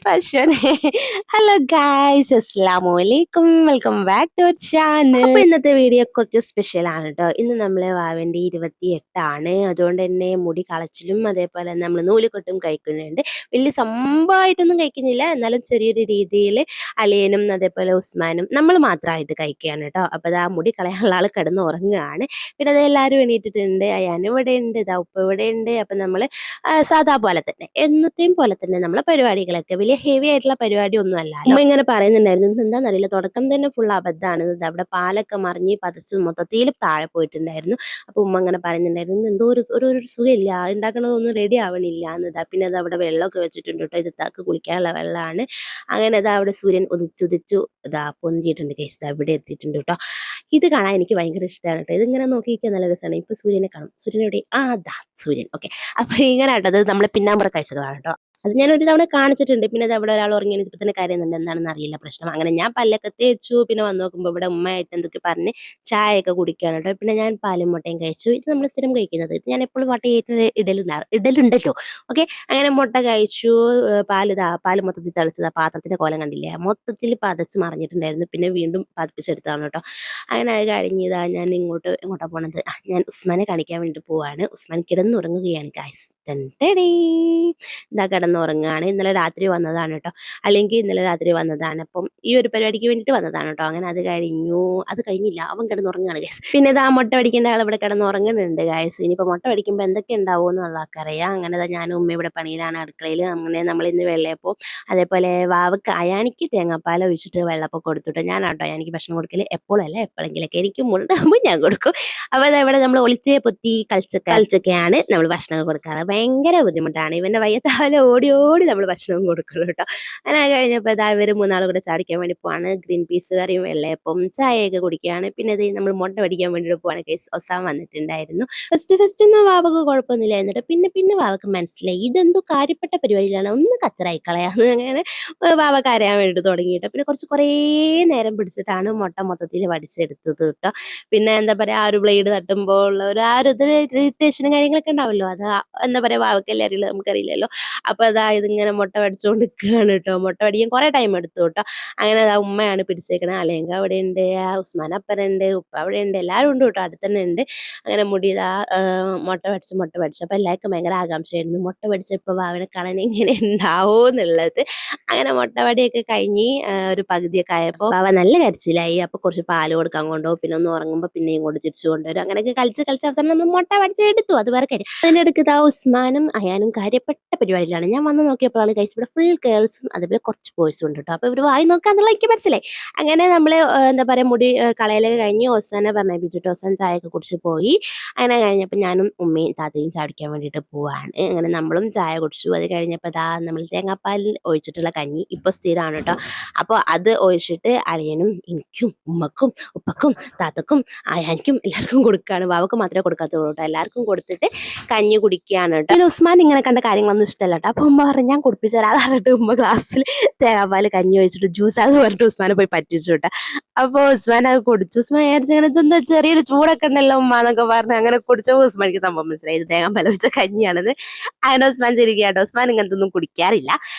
passion. Hello guys, Assalamualaikum. Welcome back to our channel. അപ്പോൾ ഇന്നത്തെ video കുറച്ച് special ആണ് കേട്ടോ. ഇന്ന് നമ്മളെ വാവന്റെ 28 അതുകൊണ്ട് തന്നെ മുടി കളച്ചിലും അതേപോലെ നമ്മൾ നൂലുകെട്ടും കഴിക്കുന്നുണ്ട്. വലിയ സംഭവമായിട്ടൊന്നും കഴിക്കുന്നില്ല, എന്നാലും ചെറിയൊരു രീതിയിൽ അളിയനും അതേപോലെ ഉസ്മാനും നമ്മൾ മാത്രമായിട്ട് കഴിക്കുകയാണ് കേട്ടോ. അപ്പോൾ അത് ആ മുടി കളയാനുള്ള ആൾ കിടന്ന് ഉറങ്ങുകയാണ്. പിന്നെ അത് എല്ലാവരും എണീറ്റിട്ടുണ്ട്. അയാൻ ഇവിടെ ഉണ്ട്, ഇതാ ഉപ്പ ഇവിടെ ഉണ്ട്. അപ്പം നമ്മൾ സാധാ പോലെ തന്നെ എന്നത്തെയും പോലെ തന്നെ നമ്മളെ പരിപാടികളൊക്കെ വലിയ ഹെവി ആയിട്ടുള്ള പരിപാടി ഒന്നും അല്ല. ഉമ്മ ഇങ്ങനെ പറയുന്നുണ്ടായിരുന്നു, ഇത് എന്താണെന്നറിയില്ല, തുടക്കം തന്നെ ഫുൾ അബദ്ധമാണ്, ഇത് അവിടെ പാലൊക്കെ മറിഞ്ഞ് പതച്ച് മൊത്തത്തിൽ താഴെ പോയിട്ടുണ്ടായിരുന്നു. അപ്പൊ ഉമ്മ ഇങ്ങനെ പറയുന്നുണ്ടായിരുന്നു, ഇത് എന്തോ ഒരു സുഖമില്ല, ഉണ്ടാക്കണതൊന്നും റെഡി ആവണില്ല എന്നതാ. പിന്നെ അത് അവിടെ വെള്ളമൊക്കെ വെച്ചിട്ടുണ്ട് കേട്ടോ, ഇത് താക്ക് കുളിക്കാനുള്ള വെള്ളമാണ്. അങ്ങനെ അതാ അവിടെ സൂര്യൻ ഉദിച്ചുദിച്ചു ഇതാ പൊന്തിയിട്ടുണ്ട് കേസ്, ഇതാ ഇവിടെ എത്തിയിട്ടുണ്ട് കേട്ടോ. ഇത് കാണാൻ എനിക്ക് ഭയങ്കര ഇഷ്ടമാണ് കേട്ടോ. ഇതിങ്ങനെ നോക്കിയിരിക്കാൻ നല്ല രസമാണ്. ഇപ്പൊ സൂര്യനെ കാണും, സൂര്യനെവിടെ, ദാ സൂര്യൻ. ഓക്കെ, അപ്പൊ ഇങ്ങനെ കേട്ടോ, അത് നമ്മളെ പിന്നാമ്പുറ കാഴ്ചകളാണ് കേട്ടോ. അത് ഞാൻ ഒരു തവണ കാണിച്ചിട്ടുണ്ട്. പിന്നെ അത് അവിടെ ഒരാൾ ഉറങ്ങി എണീച്ചപ്പോൾ തന്നെ കരയുന്നുണ്ട്, എന്താണെന്ന് അറിയില്ല പ്രശ്നം. അങ്ങനെ ഞാൻ പല്ലൊക്കെ തേച്ചു. പിന്നെ വന്ന് നോക്കുമ്പോൾ ഇവിടെ ഉമ്മയായിട്ട് എന്തൊക്കെ പറഞ്ഞ് ചായയൊക്കെ കുടിക്കുകയാണ് കേട്ടോ. പിന്നെ ഞാൻ പാലും മുട്ടയും കഴിച്ചു. ഇത് നമ്മൾ സ്ഥിരം കഴിക്കുന്നത്, ഇത് ഞാൻ എപ്പോഴും വട്ടയിട്ട് ഇടലുണ്ടല്ലോ. ഓക്കെ, അങ്ങനെ മുട്ട കഴിച്ചു. പാല് മൊത്തത്തിൽ തളിച്ചത്, ആ പാത്രത്തിന്റെ കോലം കണ്ടില്ലേ, മൊത്തത്തിൽ പതച്ച് മറിഞ്ഞിട്ടുണ്ടായിരുന്നു. പിന്നെ വീണ്ടും പതിപ്പിച്ചെടുത്താണ് കേട്ടോ. അങ്ങനെ അത് കഴിഞ്ഞതാ ഞാൻ എങ്ങോട്ടാ പോണത്, ഞാൻ ഉസ്മാനെ കാണിക്കാൻ വേണ്ടി പോവാണ്. ഉസ്മാൻ കിടന്നുറങ്ങുകയാണ് ഗായ്സ്. ഇതാ കിടന്നുറങ്ങുകയാണ്. ഇന്നലെ രാത്രി വന്നതാണ് കേട്ടോ, അല്ലെങ്കിൽ ഇന്നലെ രാത്രി വന്നതാണ്. അപ്പം ഈ ഒരു പരിപാടിക്ക് വേണ്ടിയിട്ട് വന്നതാണ് കേട്ടോ. അങ്ങനെ അത് കഴിഞ്ഞില്ല, അവൻ കിടന്നുറങ്ങുകയാണ് ഗൈസ്. പിന്നെ ഇതാ മുട്ട പഠിക്കേണ്ട ആൾ ഇവിടെ കിടന്നുറങ്ങുന്നുണ്ട് ഗൈസ്. ഇനിയിപ്പോൾ മുട്ട പഠിക്കുമ്പോൾ എന്തൊക്കെ ഉണ്ടാവുമെന്ന് അള്ളാഹ്ക്കറിയാം. അങ്ങനെ ഞാനും ഉമ്മ ഇവിടെ പണിയിലാണ്, അടുക്കളയിൽ. അങ്ങനെ നമ്മൾ ഇന്ന് വെള്ളയപ്പം അതേപോലെ വാവക്ക് അയാനിക്ക് തേങ്ങാപ്പാൽ ഒഴിച്ചിട്ട് വെള്ളപ്പം കൊടുത്തിട്ട് ഞാനാട്ടോ അയാനിക്ക് ഭക്ഷണം കൊടുക്കൽ. എപ്പോഴല്ല എപ്പോഴെങ്കിലൊക്കെ എനിക്ക് മുണ്ടാകുമ്പോൾ ഞാൻ കൊടുക്കും. അപ്പോൾ അതവിടെ നമ്മൾ ഒളിച്ചേ പൊത്തി കളിച്ചൊക്കെയാണ് നമ്മൾ ഭക്ഷണം കൊടുക്കാറ്. ഭയങ്കര ബുദ്ധിമുട്ടാണ്, ഇവന്റെ വയ്യത്താവലെ ഓടി ഓടി നമ്മൾ ഭക്ഷണവും കൊടുക്കുള്ളൂ കേട്ടോ. അങ്ങനെ കഴിഞ്ഞപ്പോൾ ഇതാ ഇവർ മൂന്നാളും കൂടെ ചാടിക്കാൻ വേണ്ടി പോവാണ്. ഗ്രീൻ പീസ് കറിയും വെള്ളയപ്പം ചായയൊക്കെ കുടിക്കുകയാണ്. പിന്നെ ഇത് നമ്മൾ മുട്ട പഠിക്കാൻ വേണ്ടിയിട്ട് പോവാണ് കേസ്. ഒസാൻ വന്നിട്ടുണ്ടായിരുന്നു. ഫസ്റ്റ് ഒന്നും വാവക്ക് കുഴപ്പമൊന്നുമില്ലായിരുന്നു കേട്ടോ. പിന്നെ വാവക്ക് മനസ്സിലായി ഇതെന്തോ കാര്യപ്പെട്ട പരിപാടിയിലാണ്, ഒന്ന് കച്ചറായി കളയാന്ന്. അങ്ങനെ വാവ കരയാൻ വേണ്ടിയിട്ട് തുടങ്ങിയിട്ട് പിന്നെ കുറേ നേരം പിടിച്ചിട്ടാണ് മുട്ട മൊത്തത്തിൽ വടിച്ചെടുത്തത് കേട്ടോ. പിന്നെ എന്താ പറയാ, ആ ഒരു ബ്ലേഡ് തട്ടുമ്പോൾ ഉള്ള ഒരു ഇറിറ്റേഷനും കാര്യങ്ങളൊക്കെ ഉണ്ടാവല്ലോ, അത് എന്താ പറയാ വാവക്കല്ലേ അറിയില്ല, നമുക്കറിയില്ലല്ലോ. അപ്പൊ ഇതിങ്ങനെ മുട്ട വടിച്ചുകൊണ്ട് നിൽക്കുകയാണ് കേട്ടോ. മുട്ട വടിക്കാൻ കുറെ ടൈം എടുത്തു കേട്ടോ. അങ്ങനെ ഉമ്മയാണ് പിടിച്ചേക്കണത്. അല്ലെങ്കിൽ അവിടെ ഉണ്ട്, ഉസ്മാൻ അപ്പനുണ്ട്, ഉപ്പ അവിടെ ഉണ്ട്, എല്ലാവരും ഉണ്ട് കേട്ടോ, അടുത്ത് തന്നെ ഉണ്ട്. അങ്ങനെ മുടി മുട്ട പഠിച്ചു. അപ്പൊ എല്ലാവർക്കും ഭയങ്കര ആകാംക്ഷയായിരുന്നു, മുട്ട പഠിച്ചപ്പോൾ വാവനെ കാണാൻ എങ്ങനെ ഉണ്ടാവോ എന്നുള്ളത്. അങ്ങനെ മുട്ടവടിയൊക്കെ കഴിഞ്ഞ് ഒരു പകുതിയൊക്കെ ആയപ്പോൾ വാവ നല്ല കരച്ചിലായി. അപ്പൊ കുറച്ച് പാല് കൊടുക്കാൻ കൊണ്ടുപോകും, പിന്നെ ഒന്ന് ഉറങ്ങുമ്പോൾ പിന്നെയും കൊണ്ട് തിരിച്ചു കൊണ്ടുവരും. അങ്ങനെയൊക്കെ കളിച്ച് അവസാനം നമ്മൾ മുട്ട പഠിച്ചെടുത്തു. അത് വേറെ കാര്യം. അതിനിടയ്ക്ക് ഉസ്മാനും അയാനും കാര്യപ്പെട്ട പരിപാടിയിലാണ്. ഞാൻ വന്ന് നോക്കിയപ്പോഴാണ് കഴിച്ച് ഇവിടെ ഫുൾ ഗേൾസും അതേപോലെ കുറച്ച് ബോയ്സും ഉണ്ട് കേട്ടോ. അപ്പൊ ഇവർ വായി നോക്കാന്നുള്ള എനിക്ക് മനസ്സിലായി. അങ്ങനെ നമ്മള് എന്താ പറയാ മുടി കളയിലൊക്കെ കഴിഞ്ഞ് ഓസാനെ പറഞ്ഞേപ്പിച്ചിട്ട് ഓസാൻ ചായയൊക്കെ കുടിച്ച് പോയി. അങ്ങനെ കഴിഞ്ഞപ്പോൾ ഞാനും ഉമ്മയും താത്തയും ചാടിക്കാൻ വേണ്ടിയിട്ട് പോവാണ്. അങ്ങനെ നമ്മളും ചായ കുടിച്ചു. അത് കഴിഞ്ഞപ്പോൾ നമ്മൾ തേങ്ങാപ്പാലിൽ ഒഴിച്ചിട്ടുള്ള കഞ്ഞി ഇപ്പോൾ സ്ഥിരമാണ് കേട്ടോ. അപ്പോൾ അത് ഒഴിച്ചിട്ട് അളിയനും എനിക്കും ഉമ്മക്കും ഉപ്പക്കും താത്തക്കും അയാനിക്കും എല്ലാവർക്കും കൊടുക്കുകയാണ്. വാവക്ക് മാത്രമേ കൊടുക്കാത്തുള്ളൂ കേട്ടോ. എല്ലാവർക്കും കൊടുത്തിട്ട് കഞ്ഞി കുടിക്കുകയാണ് കേട്ടോ. പിന്നെ ഉസ്മാൻ ഇങ്ങനെ കണ്ട കാര്യങ്ങളൊന്നും ഇഷ്ടമല്ല കേട്ടോ. അപ്പോൾ ഉമ്മ പറഞ്ഞു ഞാൻ കുടിപ്പിച്ചു തരാം. അതായിട്ട് ഉമ്മ ഗ്ലാസ്സിൽ തേങ്ങാപ്പാൽ കഞ്ഞി ഒഴിച്ചിട്ട് ജ്യൂസാന്ന് പറഞ്ഞിട്ട് ഉസ്മാനെ പോയി പറ്റിച്ചു കേട്ടോ. അപ്പോൾ ഉസ്മാൻ അത് കുടിച്ചു. ഉസ്മാൻ വിചാരിച്ചു അങ്ങനെ ഇതെന്താ ചെറിയൊരു ചൂടൊക്കെ ഉണ്ടല്ലോ ഉമ്മ എന്നൊക്കെ പറഞ്ഞ് അങ്ങനെ കുടിച്ചപ്പോൾ ഉസ്മാനിക്ക് സംഭവം മനസ്സിലായി, ഇത് തേങ്ങാപ്പാൽ ഒഴിച്ച കഞ്ഞിയാണെന്ന്. അങ്ങനെ ഉസ്മാൻ ചിരിക്കുക കേട്ടോ. ഉസ്മാൻ ഇങ്ങനത്തെ ഒന്നും കുടിക്കാറില്ല.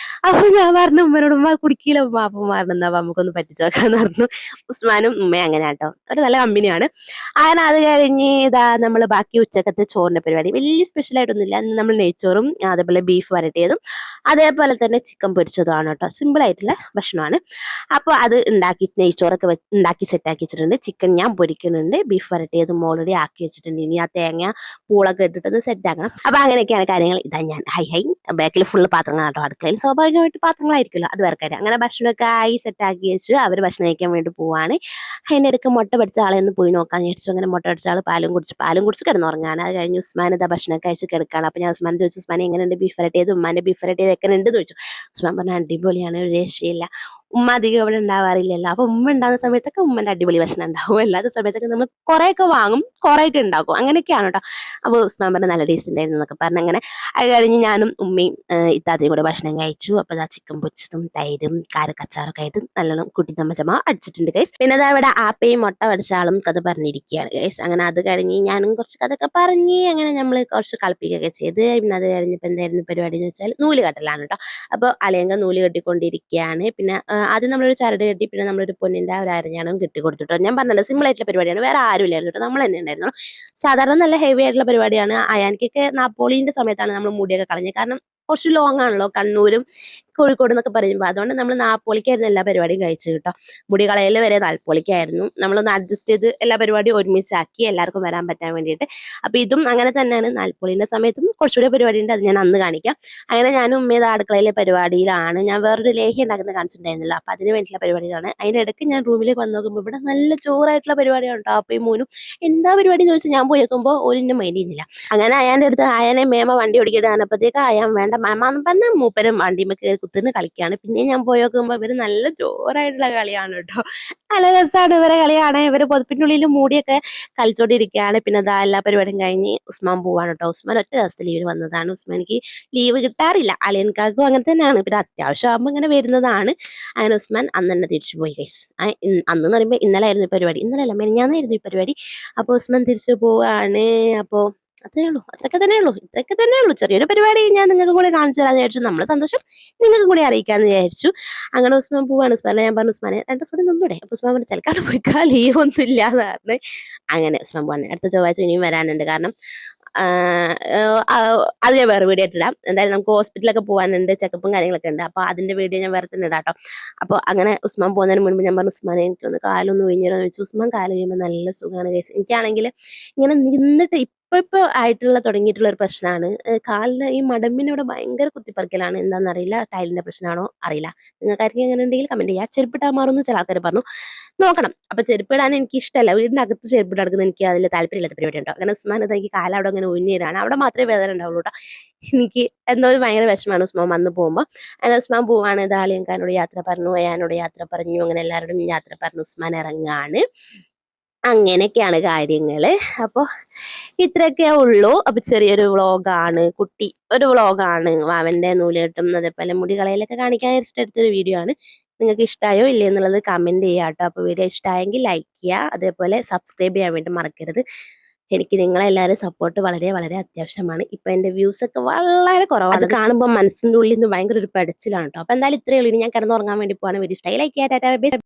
അപ്പോൾ ഞാൻ പറഞ്ഞു ഉമ്മനോട്, ഉമ്മ കുടിക്കില്ല ഉമ്മ. അപ്പം പറഞ്ഞു എന്നാ നമുക്കൊന്ന് പറ്റിച്ചു നോക്കാന്ന് പറഞ്ഞു. ഉസ്മാനും ഉമ്മയും അങ്ങനെ കേട്ടോ, ഒരു നല്ല കമ്പനിയാണ്. അങ്ങനെ അത് കഴിഞ്ഞ് നമ്മൾ ബാക്കി ഉച്ചക്കത്തെ ചോറിന്റെ പരിപാടി വലിയ സ്പെഷ്യൽ ആയിട്ടൊന്നുമില്ല. അന്ന് നമ്മൾ നെയ്ച്ചോറും അതേപോലെ ബീഫ് വരട്ടിയതും അതേപോലെ തന്നെ ചിക്കൻ പൊരിച്ചതുമാണ് കേട്ടോ. സിമ്പിൾ ആയിട്ടുള്ള ഭക്ഷണമാണ്. അപ്പോൾ അത് നെയ്ച്ചോറൊക്കെ ഉണ്ടാക്കി സെറ്റാക്കി വെച്ചിട്ടുണ്ട്. ചിക്കൻ ഞാൻ പൊരിക്കുന്നുണ്ട്, ബീഫ് വരട്ടിയതും ഓൾറെഡി ആക്കി വെച്ചിട്ടുണ്ട്. ഇനി ആ തേങ്ങ പൂളൊക്കെ ഇട്ടിട്ടൊന്ന് സെറ്റ് ആക്കണം. അപ്പൊ അങ്ങനെയൊക്കെയാണ് കാര്യങ്ങൾ. ഇതാ ഞാൻ ഹൈ ബാക്കിൽ ഫുള്ള് പാത്രങ്ങൾ കേട്ടോ. അടുക്കളയിൽ സ്വാഭാവികമായിട്ട് പാത്രങ്ങളായിരിക്കുമല്ലോ, അത് വേറെ കാര്യം. അങ്ങനെ ഭക്ഷണമൊക്കെ ആയി സെറ്റാക്കി വെച്ചു. അവർ ഭക്ഷണം കഴിക്കാൻ വേണ്ടി പോവാണ്. അതിൻ്റെ ഇടയ്ക്ക് മുട്ട പഠിച്ച ആളെ ഒന്ന് പോയി നോക്കാന്ന് വിചാരിച്ചു. അങ്ങനെ മുട്ട പഠിച്ച ആൾ പാലും കുടിച്ച് കിടന്നുറങ്ങാണ്. അത് കഴിഞ്ഞ് ഉസ്മാൻ ഭക്ഷണമൊക്കെ കഴിച്ച് കിടക്കുകയാണ്. അപ്പോൾ ഞാൻ ഉസ്മാൻ ചോദിച്ചു, ഉസ്മാൻ എങ്ങനെയുണ്ട് ബീഫ് വരട്ടിയത്, ഉമ്മാൻ്റെ ബീഫ് വരട്ടിയത് എങ്ങനെയുണ്ട് എന്ന് ചോദിച്ചു. ഉസ്മാൻ പറഞ്ഞാൽ അടിപൊളിയാണ്, ഒരു രക്ഷയില്ല. ഉമ്മ അധികം ഇവിടെ ഉണ്ടാവാറില്ലല്ലോ. അപ്പൊ ഉമ്മ ഉണ്ടാകുന്ന സമയത്തൊക്കെ ഉമ്മന്റെ അടിപൊളി ഭക്ഷണം ഉണ്ടാവും, അല്ലാത്ത സമയത്തൊക്കെ നമ്മൾ കുറേയൊക്കെ വാങ്ങും, കുറേയൊക്കെ ഉണ്ടാക്കും, അങ്ങനെയൊക്കെയാണ് കേട്ടോ. അപ്പോൾ ഉസ്മാൻ പറഞ്ഞ നല്ല ടേസ്റ്റ് ഉണ്ടായിരുന്നു എന്നൊക്കെ പറഞ്ഞ് അങ്ങനെ അത് കഴിഞ്ഞ് ഞാനും ഉമ്മയും ഇത്താത്തയും കൂടെ ഭക്ഷണം കഴിച്ചു. അപ്പോൾ ഇതാ ചിക്കൻ പൊരിച്ചതും തൈരും കാരക്കച്ചാറൊക്കെ ആയിട്ട് നല്ലോണം കുട്ടിത്തമ്മച്ചമ്മ അടിച്ചിട്ടുണ്ട് ഗൈസ്. പിന്നെ അതാ ഇവിടെ ആപ്പയും മുട്ട പഠിച്ച ആളും കഥ പറഞ്ഞിരിക്കുകയാണ് ഗൈസ്. അങ്ങനെ അത് കഴിഞ്ഞ് ഞാനും കുറച്ച് കഥയൊക്കെ പറഞ്ഞ് അങ്ങനെ നമ്മൾ കുറച്ച് കളിപ്പിക്കുകയൊക്കെ ചെയ്ത്. പിന്നെ അത് കഴിഞ്ഞപ്പോൾ എന്തായിരുന്നു പരിപാടി എന്ന് വെച്ചാൽ നൂല് കെട്ടലാണ് കേട്ടോ. അപ്പോൾ അളിയങ്ക നൂല് കെട്ടിക്കൊണ്ടിരിക്കുകയാണ്. പിന്നെ ആദ്യം നമ്മളൊരു ചരട് കെട്ടി, പിന്നെ നമ്മളൊരു പൊന്നിൻ്റെ ഒരു അരഞ്ഞാണം കെട്ടി കൊടുത്തിട്ടോ. ഞാൻ പറഞ്ഞല്ലോ സിമ്പിൾ ആയിട്ടുള്ള പരിപാടിയാണ്, വേറെ ആരും ഇല്ലായിരുന്നു കേട്ടോ, നമ്മൾ തന്നെ ഉണ്ടായിരുന്നു. സാധാരണ നല്ല ഹെവി ആയിട്ടുള്ള പരിപാടിയാണ്. അയാൻക്കൊക്കെ നാപ്പോളിന്റെ സമയത്താണ് നമ്മൾ മുടിയൊക്കെ കളഞ്ഞത്. കാരണം കുറച്ച് ലോങ് ആണല്ലോ കണ്ണൂരും കോഴിക്കോട് എന്നൊക്കെ പറയുമ്പോൾ, അതുകൊണ്ട് നമ്മൾ നാപ്പോളിക്കായിരുന്നു എല്ലാ പരിപാടിയും കഴിച്ചു കേട്ടോ. മുടി കളയൽ വരെ നാൽപ്പൊളിക്കായിരുന്നു. നമ്മളൊന്ന് അഡ്ജസ്റ്റ് ചെയ്ത് എല്ലാ പരിപാടിയും ഒരുമിച്ചാക്കി എല്ലാവർക്കും വരാൻ പറ്റാൻ വേണ്ടിയിട്ട്. അപ്പോൾ ഇതും അങ്ങനെ തന്നെയാണ്. നാൽപ്പൊളിൻ്റെ സമയത്തും കുറച്ചുകൂടി പരിപാടി ഉണ്ട്, അത് ഞാൻ അന്ന് കാണിക്കാം. അങ്ങനെ ഞാനും ഉമ്മയത് അടുക്കളയിലെ പരിപാടിയിലാണ്. ഞാൻ വേറൊരു ലേഹ്യം ഉണ്ടാക്കുന്നത് കാണിച്ചിട്ടുണ്ടായിരുന്നില്ല, അപ്പോൾ അതിന് വേണ്ടിയിട്ടുള്ള പരിപാടിയിലാണ്. അതിനിടയ്ക്ക് ഞാൻ റൂമിലേക്ക് വന്ന് നോക്കുമ്പോൾ ഇവിടെ നല്ല ചോറായിട്ടുള്ള പരിപാടിയാണ് കേട്ടോ. അപ്പോൾ ഈ മോനും എന്താ പരിപാടി എന്ന് ചോദിച്ചാൽ ഞാൻ പോയി നോക്കുമ്പോൾ ഒരു മൈൻഡ് ചെയ്യുന്നില്ല. അങ്ങനെ അയാൻ്റെ അടുത്ത് അയാനെ മേമ വണ്ടി ഓടിക്കിട്ട് കാണപ്പത്തേക്ക് അയാൻ വേണ്ട മേമ എന്ന് പറഞ്ഞാൽ മൂപ്പരും വണ്ടിമേ കയറി കുത്തുന്ന കളിക്കാണ്. പിന്നെ ഞാൻ പോയി നോക്കുമ്പോൾ ഇവർ നല്ല ചോറായിട്ടുള്ള കളിയാണ് കേട്ടോ. നല്ല രസമാണ് ഇവരെ കളിയാണ്. ഇവർ പൊതുപ്പിൻ്റെ ഉള്ളിൽ മൂടിയൊക്കെ കളിച്ചോണ്ടിരിക്കുകയാണ്. പിന്നെ അതാ എല്ലാ പരിപാടിയും കഴിഞ്ഞ് ഉസ്മാൻ പോവാണ് കേട്ടോ. ഉസ്മാൻ ഒറ്റ ദിവസത്തെ ലീവിന് വന്നതാണ്. ഉസ്മാനിക്ക് ലീവ് കിട്ടാറില്ല, അളിയൻകാർക്കും അങ്ങനെ തന്നെയാണ്. പിന്നെ അത്യാവശ്യം ആകുമ്പോൾ ഇങ്ങനെ വരുന്നതാണ്. അങ്ങനെ ഉസ്മാൻ അന്ന് തന്നെ തിരിച്ചു പോയി ഗൈസ്. അന്ന് പറയുമ്പോൾ ഇന്നലെ ആയിരുന്നു ഈ പരിപാടി, ഇന്നലെ അല്ല മെനിഞ്ഞാന്നായിരുന്നു ഈ പരിപാടി. അപ്പോൾ ഉസ്മാൻ തിരിച്ചു പോവാണ്. അപ്പോൾ അത്രേ ഉള്ളൂ, അത്രയൊക്കെ തന്നെ ഉള്ളൂ, ഇതൊക്കെ തന്നെ ഉള്ളൂ. ചെറിയൊരു പരിപാടി ഞാൻ നിങ്ങൾക്ക് കൂടെ കാണിച്ചു തരാമെന്ന് വിചാരിച്ചു. നമ്മളെ സന്തോഷം നിങ്ങൾക്ക് കൂടി അറിയിക്കാമെന്ന് വിചാരിച്ചു. അങ്ങനെ ഉസ്മാൻ പോവാണ്. ഉസ്മാനെ ഞാൻ പറഞ്ഞു ഉസ്മാനെ 2 ദിവസം കൂടി നിന്നൂടെ? അപ്പോൾ ഉസ്മാൻ പറഞ്ഞു ചിലക്കാട് പോയിക്കാ, ലീവ് ഒന്നും ഇല്ല എന്ന് പറഞ്ഞ്. അങ്ങനെ ഉസ്മാൻ പോവാണ്. അടുത്ത ചൊവ്വാഴ്ച ഇനിയും വരാനുണ്ട്. കാരണം അത് ഞാൻ വേറെ വീഡിയോ ഇട്ടിടാം. എന്തായാലും നമുക്ക് ഹോസ്പിറ്റലൊക്കെ പോകാനുണ്ട്, ചെക്കപ്പും കാര്യങ്ങളൊക്കെ ഉണ്ട്. അപ്പോൾ അതിൻ്റെ വീഡിയോ ഞാൻ വേറെ തന്നെ ഇടാം കേട്ടോ. അപ്പോൾ അങ്ങനെ ഉസ്മാൻ പോകുന്നതിന് മുൻപ് ഞാൻ പറഞ്ഞു ഉസ്മാനെ എനിക്കൊന്ന് കാലൊന്ന് ഒഴിഞ്ഞിരുന്നു ചോദിച്ചു. ഉസ്മാൻ കാല് കഴിയുമ്പോൾ നല്ല സുഖമാണ് കേസ്. എനിക്കാണെങ്കിൽ ഇങ്ങനെ നിന്നിട്ട് ഇപ്പോൾ ആയിട്ടുള്ള തുടങ്ങിയിട്ടുള്ള ഒരു പ്രശ്നമാണ്. കാലിന് ഈ മടമ്പിനവിടെ ഭയങ്കര കുത്തിപ്പറിക്കലാണ്. എന്താണെന്നറിയില്ല, ടൈലിൻ്റെ പ്രശ്നമാണോ അറിയില്ല. നിങ്ങൾക്കാർക്കും എങ്ങനെ ഉണ്ടെങ്കിൽ കമൻറ്റ് ചെയ്യുക. ചെരുപ്പിട്ടാൽ മാറുമെന്ന് ചില ആൾക്കാർ പറഞ്ഞു, നോക്കണം. അപ്പോൾ ചെരുപ്പിടാൻ എനിക്ക് ഇഷ്ടമല്ല, വീടിൻ്റെ അകത്ത് ചെരുപ്പിട്ട് നടക്കുന്നത് എനിക്ക് അതിൽ താല്പര്യമില്ലാത്ത പരിപാടി ഉണ്ടോ. അങ്ങനെ ഉസ്മാൻ അതെനിക്ക് കാലവിടെ അങ്ങനെ ഉഞ്ഞിരാണ്, അവിടെ മാത്രമേ വേദന ഉണ്ടാവുള്ളൂ കേട്ടോ. എനിക്ക് എന്തോ ഒരു ഭയങ്കര വിഷമമാണ് ഉസ്മാൻ വന്ന് പോകുമ്പോൾ. അങ്ങനെ ഉസ്മാൻ പോവാണ്. ഇതാളിയങ്കാനോട് യാത്ര പറഞ്ഞു, അയാനോട് യാത്ര പറഞ്ഞു, അങ്ങനെ എല്ലാവരോടും യാത്ര പറഞ്ഞു ഉസ്മാൻ ഇറങ്ങാണ്. അങ്ങനെയൊക്കെയാണ് കാര്യങ്ങൾ. അപ്പോൾ ഇത്രയൊക്കെ ഉള്ളൂ. അപ്പോൾ ചെറിയൊരു വ്ളോഗാണ്, കുട്ടി ഒരു വ്ളോഗാണ്. വാവൻ്റെ നൂലുകെട്ടും അതേപോലെ മുടി കളയിലൊക്കെ കാണിക്കാൻ എടുത്തൊരു വീഡിയോ ആണ്. നിങ്ങൾക്ക് ഇഷ്ടമായോ ഇല്ലേ എന്നുള്ളത് കമൻറ്റ് ചെയ്യുക കേട്ടോ. അപ്പോൾ വീഡിയോ ഇഷ്ടമായെങ്കിൽ ലൈക്ക് ചെയ്യുക, അതേപോലെ സബ്സ്ക്രൈബ് ചെയ്യാൻ വേണ്ടി മറക്കരുത്. എനിക്ക് നിങ്ങളെല്ലാവരും സപ്പോർട്ട് വളരെ വളരെ അത്യാവശ്യമാണ്. ഇപ്പം എൻ്റെ വ്യൂസൊക്കെ വളരെ കുറവാണ്. അത് കാണുമ്പോൾ മനസ്സിൻ്റെ ഉള്ളിൽ നിന്ന് ഭയങ്കര ഒരു പെടച്ചിലാണ് കേട്ടോ. അപ്പോൾ എന്തായാലും ഇത്രയേ ഉള്ളൂ. ഇനി ഞാൻ കിടന്നുറങ്ങാൻ വേണ്ടി പോവാണ്. വീഡിയോ ഇഷ്ടമായി ലൈക്ക് ചെയ്യാം. Tata bye bye.